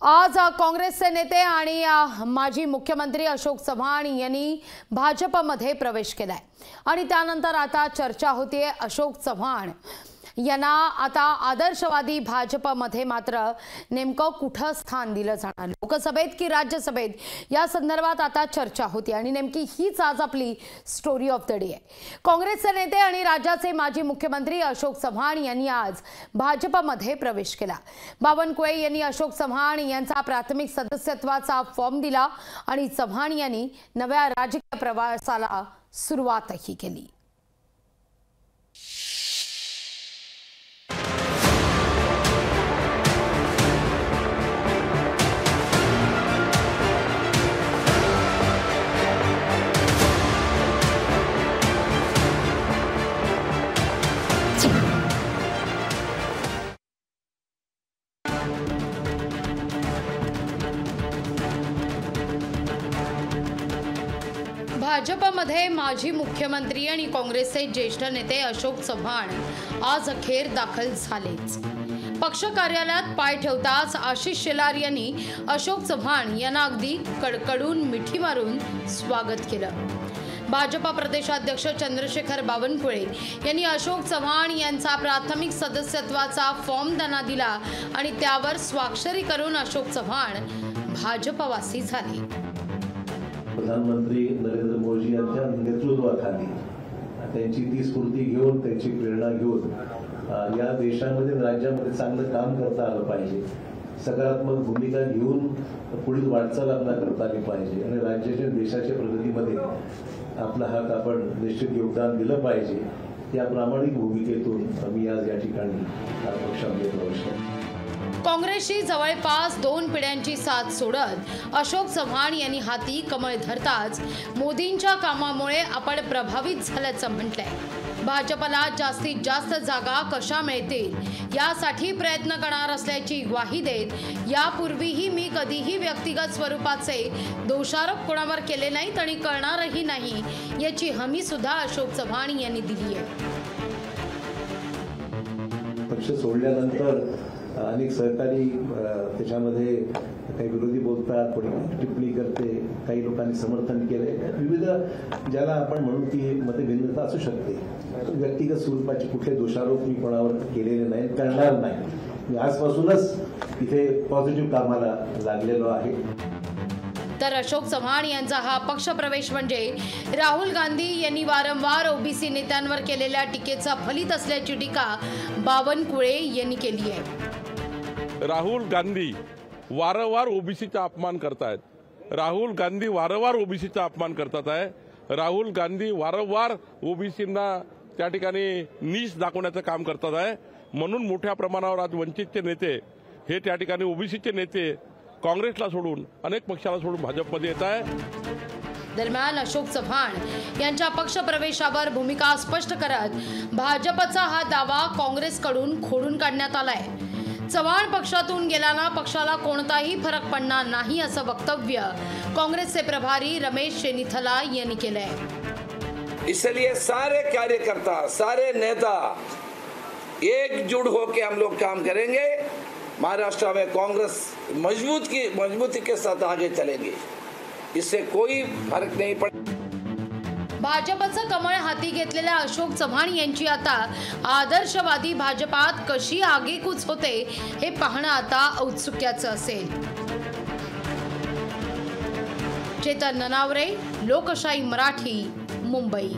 आज काँग्रेसचे नेते आणि माजी मुख्यमंत्री अशोक चव्हाण यांनी भाजपमध्ये प्रवेश केलाय आणि त्यानंतर आता चर्चा होतीये अशोक चव्हाण यांना आता आदर्शवादी भाजपमध्ये मात्र नेमकं कुठं स्थान दिलं जाणार, लोकसभेत की राज्यसभेत, या संदर्भात आता चर्चा होती आणि नेमकी हीच आज आपली स्टोरी ऑफ द डे आहे। काँग्रेसचे नेते आणि राज्याचे माजी मुख्यमंत्री अशोक चव्हाण यांनी आज भाजपमध्ये प्रवेश केला। बावनकुळे यांनी अशोक चव्हाण यांचा प्राथमिक सदस्यत्वाचा फॉर्म दिला आणि चव्हाण यांनी नव्या राजकीय प्रवासाला सुरुवातही केली। भाजपमध्ये माजी मुख्यमंत्री आणि काँग्रेसचे ज्येष्ठ नेते अशोक चव्हाण आज अखेर दाखल झालेच। पक्ष कार्यालयात पाय ठेवताच आशिष शेलार यांनी अशोक चव्हाण यांना अगदी कडकडून मिठी मारून स्वागत केलं। भाजपा प्रदेशाध्यक्ष चंद्रशेखर बावनकुळे यांनी अशोक चव्हाण यांचा प्राथमिक सदस्यत्वाचा फॉर्म त्यांना दिला आणि त्यावर स्वाक्षरी करून अशोक चव्हाण भाजपवासी झाले। प्रधानमंत्री नरेंद्र मोदी यांच्या नेतृत्वाखाली त्यांची ती स्फूर्ती घेऊन, त्यांची प्रेरणा घेऊन या देशामध्ये राज्यामध्ये चांगलं काम करता आलं पाहिजे, सकारात्मक भूमिका घेऊन पुढील वाटचाल आपल्याला करता आली पाहिजे आणि राज्याच्या देशाच्या प्रगतीमध्ये आपला हात आपण निश्चित योगदान दिलं पाहिजे। या प्रामाणिक भूमिकेतून आम्ही आज या ठिकाणी पक्षामध्ये प्रवेश केला। काँग्रेसची जवळपास 2 पिढ्यांची साथ सोडत अशोक चव्हाण यांनी हाती कमळ धरताच मोदींच्या कामामुळे आपण प्रभावित झाल्याचं म्हटलंय। भाजपला जास्तीत जास्त जागा कशा मिळतील यासाठी प्रयत्न करणार असल्याची ग्वाही देत यापूर्वीही मी कधीही व्यक्तिगत स्वरूपाचे दोषारोप कोणावर केले नाहीत आणि करणारही नाही याची हमी सुद्धा अशोक चव्हाण यांनी दिली आहे। पक्ष सोडल्यानंतर अनेक सहकारी त्याच्यामध्ये काही विरोधी बोलतात, कोणी टिप्पणी करते, काही लोकांनी समर्थन केले, विविध ज्याला आपण म्हणू की मतभिन्नता असू शकते। व्यक्तिगत स्वरूपाचे कुठले दोषारोप मी कोणावर केलेले नाही, करणार नाही। मी आजपासूनच इथे पॉझिटिव्ह कामाला लागलेलो आहे। तर अशोक चव्हाण यांचा हा पक्ष प्रवेश म्हणजे राहुल गांधी यांनी वारंवार ओबीसी नेत्यांवर केलेल्या टीकेचा फलित असल्याची टीका बावनकुळे यांनी केली आहे। राहुल गांधी वारंवार ओबीसीचा अपमान करतायत। राहुल गांधी वारंवार ओबीसीचा अपमान करतात आहे। राहुल गांधी वारंवार ओबीसींना त्या ठिकाणी नीच दाखवण्याचं काम करतात आहे। म्हणून मोठ्या प्रमाणावर आज वंचितचे नेते हे त्या ठिकाणी ओबीसीचे नेते काँग्रेसला सोडून अनेक पक्षाला सोडून भाजपमध्ये येत आहे। दरम्यान अशोक चव्हाण यांच्या पक्ष प्रवेशावर भूमिका स्पष्ट करत भाजपचा हा दावा काँग्रेसकडून खोडून काढण्यात आलाय। चव्हाण पक्षातून गेल्यानं पक्षाला कोणताही फरक पडणार नाही असं वक्तव्य काँग्रेसचे प्रभारी रमेश चेन्नीथला यांनी केलंय। इसलिए सारे कार्यकर्ता, सारे नेता एकजुट होकर हम लोग काम करेंगे। महाराष्ट्र में कांग्रेस मजबूती के साथ आगे चलेगी, इससे कोई फर्क नहीं पड़ेगा। भाजपचं कमळ हाती घेतलेल्या अशोक चव्हाण यांची आता आदर्शवादी भाजपात कशी आगेकूच होते हे पाहणं आता औत्सुक्याचं असेल। चेतन ननावरे, लोकशाही मराठी, मुंबई।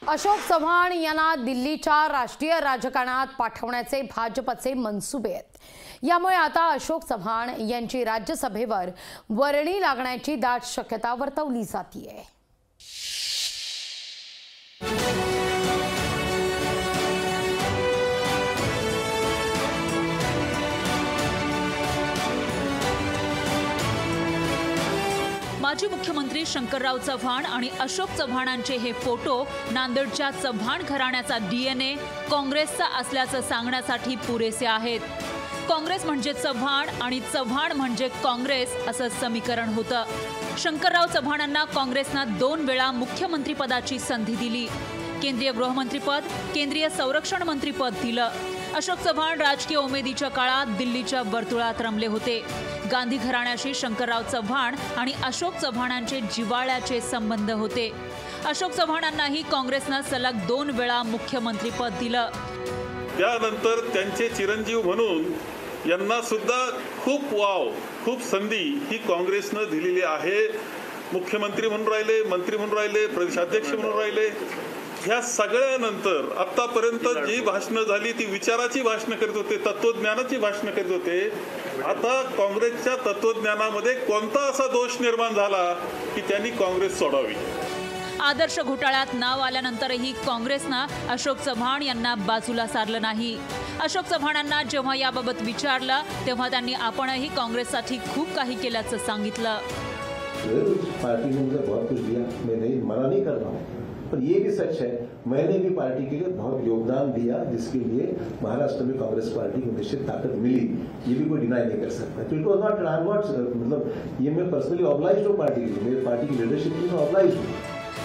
अशोक चव्हाण यांना दिल्लीच्या राष्ट्रीय राजकारणात पाठवण्याचे भाजपचे मनसुबे आहेत। यामुळे आता अशोक चव्हाण यांची राज्यसभेवर वर्णी लागण्याची दाट शक्यता वर्तवली जातीये। माजी मुख्यमंत्री शंकरराव चव्हाण आणि अशोक चव्हाणांचे हे फोटो नांदेडच्या चव्हाण घराण्याचा डीएनए काँग्रेसचा असल्याचं सांगण्यासाठी पुरेसे आहेत। काँग्रेस म्हणजे चव्हाण आणि चव्हाण म्हणजे काँग्रेस असं समीकरण होतं। शंकरराव चव्हाणांना काँग्रेसनं 2 वेळा मुख्यमंत्री पदाची संधी दिली। केंद्रीय गृहमंत्रीपद, केंद्रीय संरक्षण मंत्रीपद दिलं. अशोक चव्हाण राजकीय उमेदीच्या काळात दिल्लीच्या वर्तुळात रमले होते. गांधी घराण्याशी शंकरराव चव्हाण आणि अशोक चव्हाणांचे जिव्हाळ्याचे संबंध होते. अशोक चव्हाणांनाही काँग्रेसनं सलग 2 वेळा मुख्यमंत्रीपद दिलं. त्यानंतर त्यांचे चिरंजीव म्हणून यांना सुद्धा खूप वाव, खूप संधी ही काँग्रेसनं दिलेली आहे. मुख्यमंत्री म्हणून राहिले, मंत्री म्हणून राहिले, प्रदेशाध्यक्ष म्हणून राहिले. ह्या सगळ्यानंतर आतापर्यंत जी भाषणं झाली ती विचाराची भाषणं करीत होते, तत्वज्ञानाची भाषणं करीत होते. आता काँग्रेसच्या तत्वज्ञानामध्ये कोणता असा दोष निर्माण झाला की त्यांनी काँग्रेस सोडावी? आदर्श घोटाळ्यात नाव आल्यानंतरही काँग्रेसनं अशोक चव्हाण यांना बाजूला सारलं नाही. अशोक चव्हाणांना जेव्हा याबाबत विचारलं तेव्हा त्यांनी आपणही काँग्रेससाठी खूप काही केल्याचं सांगितलं. पार्टी ने मुझे बहुत कुछ दिया, मैं नहीं मना नहीं कर रहा हूँ, पर ये भी सच है मैंने भी पार्टी के लिए बहुत योगदान दिया, जिसके लिए महाराष्ट्र में कांग्रेस पार्टी को निश्चित ताकत मिली, ये भी कोई डिनाई नहीं कर सकता. तो इट वाज नॉट आई एम नॉट मतलब ये मैं पर्सनली ऑब्लाइज्ड हूँ पार्टी के लिए, मेरी पार्टी की लीडरशिप के लिए मैं ऑब्लाइज्ड हूँ.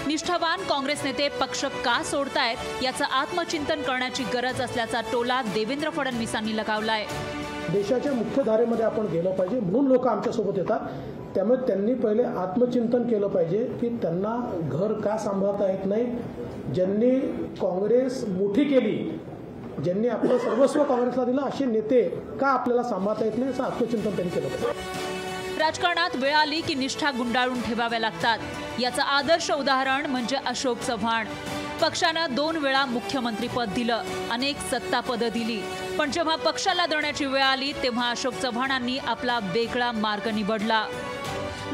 निष्ठावान काँग्रेस नेते पक्ष का सोडतायत याचं आत्मचिंतन करण्याची गरज असल्याचा टोला देवेंद्र फडणवीसांनी लगावलाय. देशाच्या मुख्य धारेमध्ये आपण गेलो पाहिजे म्हणून लोक आमच्यासोबत येतात. त्यामुळे त्यांनी पहिले आत्मचिंतन केलं पाहिजे की त्यांना घर का सांभाळता येत नाही. ज्यांनी काँग्रेस मोठी केली, ज्यांनी आपलं सर्वस्व काँग्रेसला दिलं, असे नेते का आपल्याला सांभाळता येत नाही असं आत्मचिंतन त्यांनी केलं पाहिजे. राजकारणात वेळ आली की निष्ठा गुंडाळून ठेवाव्या लागतात. याचं आदर्श उदाहरण म्हणजे अशोक चव्हाण. पक्षानं 2 वेळा मुख्यमंत्रीपद दिलं, अनेक सत्तापदं दिली, पण जेव्हा पक्षाला देण्याची वेळ आली तेव्हा अशोक चव्हाणांनी आपला वेगळा मार्ग निवडला.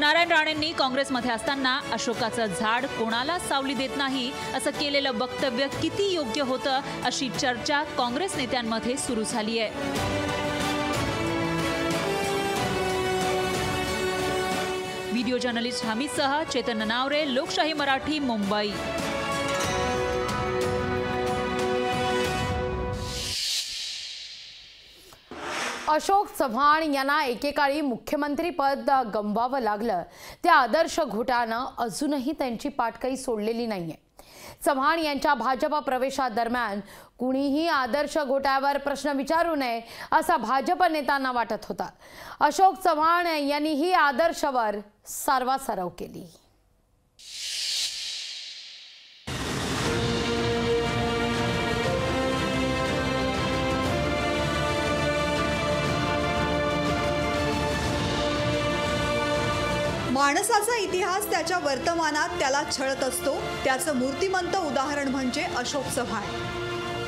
नारायण राणेंनी काँग्रेसमध्ये असताना अशोकाचं झाड कोणाला सावली देत नाही असं केलेलं वक्तव्य किती योग्य होतं अशी चर्चा काँग्रेस नेत्यांमध्ये सुरू झाली आहे. व्हिडिओ जर्नलिस्ट हमीदसह चेतन नावरे, लोकशाही मराठी, मुंबई. अशोक चव्हाण यांना एकेकाळी मुख्यमंत्रीपद गमवावं लागलं. त्या आदर्श घोटानं अजूनही त्यांची पाठ काही सोडलेली नाहीये. चव्हाण यांच्या भाजप प्रवेशादरम्यान कुणीही आदर्श घोटाळ्यावर प्रश्न विचारू नये असा भाजप नेत्यांना वाटत होता. अशोक चव्हाण यांनीही आदर्शवर सारवासारव केली. माणसाचा इतिहास त्याच्या वर्तमानात त्याला छळत असतो. त्याचं मूर्तिमंत उदाहरण म्हणजे अशोक चव्हाण.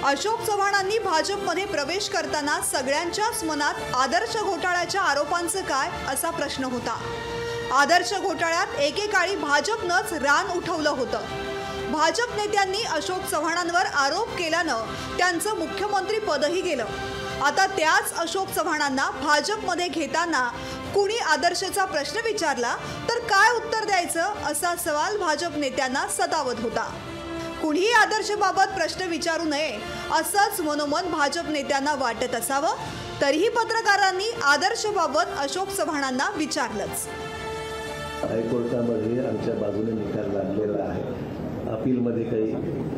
अशोक चव्हाणांनी भाजपमध्ये प्रवेश करताना सगळ्यांच्याच मनात आदर्श घोटाळ्याच्या आरोपांचं काय असा प्रश्न होता. आदर्श घोटाळ्यात एकेकाळी भाजपनंच रान उठवलं होतं. भाजप नेत्यांनी अशोक चव्हाणांवर आरोप केल्यानं त्यांचं मुख्यमंत्री पदही गेलं. आता त्याच अशोक चव्हाणांना भाजपमध्ये घेताना कुणी आदर्शचा प्रश्न विचारला तर काय उत्तर द्यायचं असा सवाल भाजप नेत्यांना सतावत होता. कुणीही आदर्शबाबत प्रश्न विचारू नये असंच मनोमन भाजप नेत्यांना वाटत असावं. तरीही पत्रकारांनी आदर्शबाबत अशोक चव्हाणांना विचारलंच. हायकोर्टामध्ये आमच्या बाजूने निकाल लागलेला आहे. अपीलमध्ये काही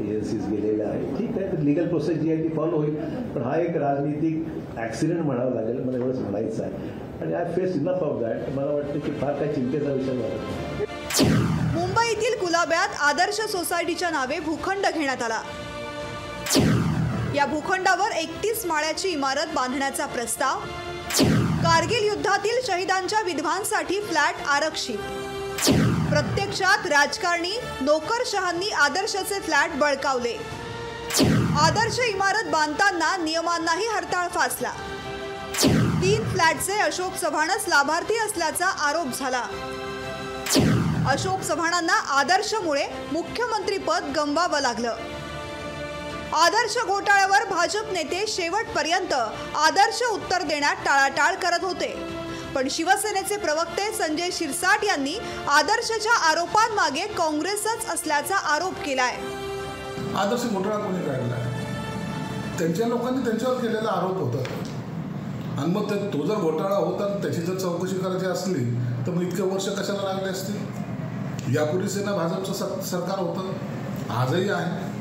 एजन्सीज गेलेल्या आहेत. ठीक आहे, लिगल प्रोसेस जी आहे ती फॉलो होईल. पण हा एक राजनीतिक ॲक्सिडेंट म्हणावा लागेल, मला एवढंच म्हणायचं आहे. आणि I face enough of that. मला वाटतं की फार काही चिंतेचा विषय नाही. मुंबईतील कुलाब्यात आदर्श सोसायटीच्या नावे भूखंड घेण्यात आला. या भूखंडावर 31 माळ्याची इमारत बांधण्याचा प्रस्ताव. कारगिल युद्धातील शहीदांच्या विधवांसाठी फ्लॅट आरक्षित. प्रत्यक्षात राजकारणी नोकरशहांनी आदर्शचे फ्लॅट बळकावले. आदर्श इमारत बांधताना नियमांनाही हरताळ फासला. 3 फ्लॅटचे अशोक चव्हाणच लाभार्थी असल्याचा आरोप झाला. अशोक चव्हाणांना आदर्शमुळे मुख्यमंत्रीपद गमवावं लागलं. आदर्श घोटाळ्यावर भाजप नेते शेवटपर्यंत आदर्श उत्तर देण्यात टाळाटाळ करत होते. पण शिवसेनेचे प्रवक्ते संजय शिरसाट यांनी आदर्शच्या आरोपांमागे काँग्रेसच असल्याचा आरोप केलाय. आदर्श घोटाळा कोणी काढला? त्यांच्या लोकांनी त्यांच्यावर केलेला आरोप होता. आणि मग तो जर घोटाळा होता त्याची जर चौकशी करायची असली तर मग इतके वर्ष कशाला लागले असतील? यापूर्वी सेना भाजपचं सरकार होतं, आजही आहे.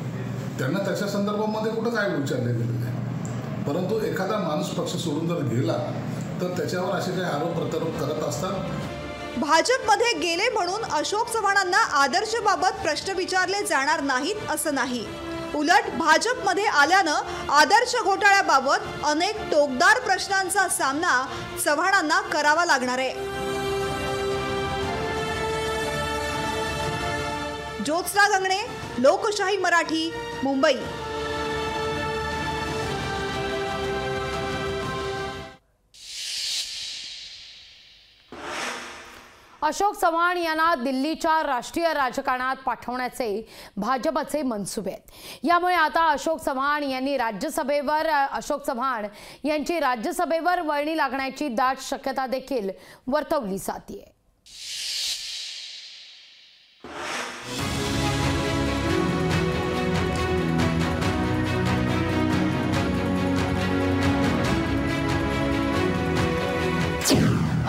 त्यांना त्याच्या संदर्भामध्ये कुठं काय विचारले गेले नाही. परंतु एखादा माणूस पक्ष सोडून जर गेला तर त्याच्यावर असे काही आरोप प्रत्यारोप करत असतात. भाजपमध्ये गेले म्हणून अशोक चव्हाणांना आदर्शबाबत प्रश्न विचारले जाणार नाहीत असं नाही. उलट भाजपमध्ये आल्यानं आदर्श घोटाळ्याबाबत अनेक टोकदार प्रश्नांचा सामना चव्हाणांना करावा लागणार आहे. ज्योत्स्ना गंगणे, लोकशाही मराठी, मुंबई. अशोक चव्हाण यांना दिल्लीच्या राष्ट्रीय राजकारणात पाठवण्याचे भाजपचे मनसुबे आहेत. यामुळे आता अशोक चव्हाण यांची राज्यसभेवर वर्णी लागण्याची दाट शक्यता देखील वर्तवली जाते.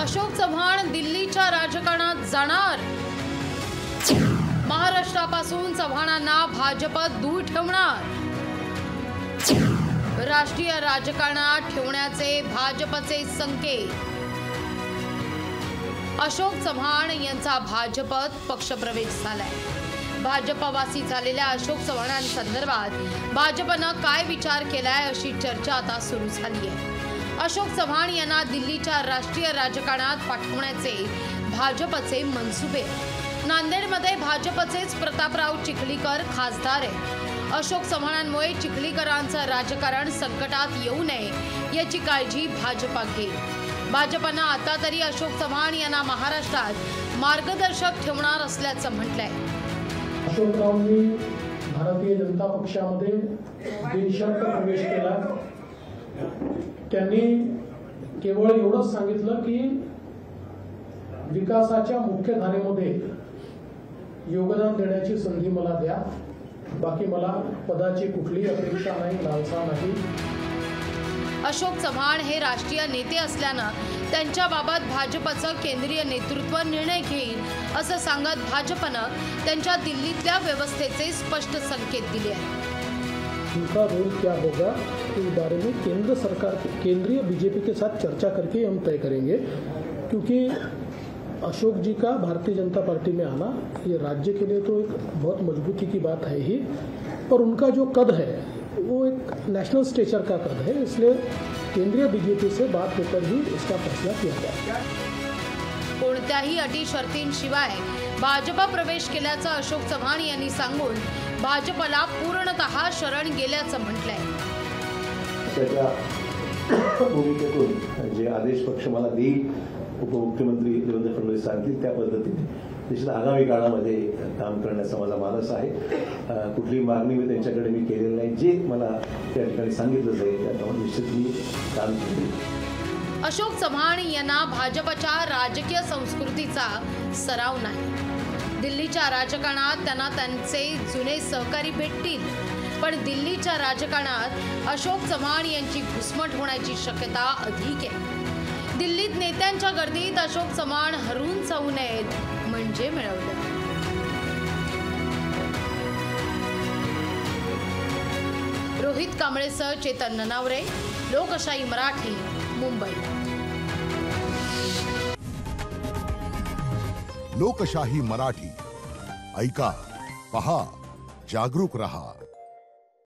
अशोक चव्हाण दिल्लीच्या राजकारणात जाणार. महाराष्ट्रापासून चव्हाणांना भाजपात दूर ठेवणार. राष्ट्रीय राजकारणात ठेवण्याचे भाजपचे संकेत. अशोक चव्हाण यांचा भाजपात पक्षप्रवेश झालाय. भाजपवासी झालेल्या अशोक चव्हाणांसंदर्भात भाजपनं काय विचार केलाय अशी चर्चा आता सुरू झाली आहे. अशोक चव्हाण यांना दिल्लीच्या राष्ट्रीय राजकारणात पाठवण्याचे भाजपचे मनसुबे. नांदेडमध्ये भाजपचेच प्रतापराव चिखलीकर खासदार आहेत. अशोक चव्हाणांमुळे चिखलीकरांचं राजकारण संकटात येऊ नये याची काळजी भाजपा घेईल. भाजपनं आता तरी अशोक चव्हाण यांना महाराष्ट्रात मार्गदर्शक ठेवणार असल्याचं म्हटलंय. अशोकरावांनी भारतीय जनता पक्षामध्ये बिनशर्त प्रवेश केला. त्यांनी केवळ एवढंच सांगितलं की विकासाच्या मुख्य धारेमध्ये योगदान देण्याची संधी मला द्या. बाकी मला पदाची कुठली अपेक्षा नाही, लालसा नाही. अशोक चव्हाण हे राष्ट्रीय नेते असल्यानं त्यांच्याबाबत भाजपचं केंद्रीय नेतृत्व निर्णय घेईल असं सांगत भाजपनं त्यांच्या दिल्लीतल्या व्यवस्थेचे स्पष्ट संकेत दिले आहेत. उनका रोल क्या होगा इस बारे में केंद्र सरकार केंद्रीय बीजेपी के साथ चर्चा करके हम तय करेंगे, क्योंकि अशोक जी का भारतीय जनता पार्टी में आना ये राज्य के लिए तो एक बहुत मजबूती की बात है ही, और उनका जो कद है वो एक नेशनल स्टेचर का कद है. इसलिए केंद्रीय बीजेपी से बात होकर ही इसका फैसला किया जाएगा. कोणत्याही अटी शर्तींशिवाय भाजप प्रवेश केल्याचं अशोक चव्हाण यांनी सांगून भाजपला पूर्णतः शरण गेल्याचं म्हटलंय. त्याच्या भूमिकेतून जे आदेश पक्ष मला देईल, उपमुख्यमंत्री देवेंद्र फडणवीस सांगतील त्या पद्धतीने निश्चित आगामी काळामध्ये काम करण्याचा माझा मानस आहे. कुठली मागणी मी त्यांच्याकडे केलेली नाही. जे मला त्या ठिकाणी सांगितलं जाईल त्याप्रमाणे निश्चित मी काम करेन. अशोक चव्हाण यांना भाजपच्या राजकीय संस्कृतीचा सराव नाही. दिल्लीच्या राजकारणात त्यांना त्यांचे जुने सहकारी भेटतील, पण दिल्लीच्या राजकारणात अशोक चव्हाण यांची घुसमट होण्याची शक्यता अधिक आहे. दिल्लीत नेत्यांच्या गर्दीत अशोक चव्हाण हरून जाऊ नयेत म्हणजे मिळवलं. रोहित कांबळेसह चेतन ननावरे, लोकशाही मराठी, मुंबई. लोकशाही मराठी ऐका, पहा, जागरूक रहा.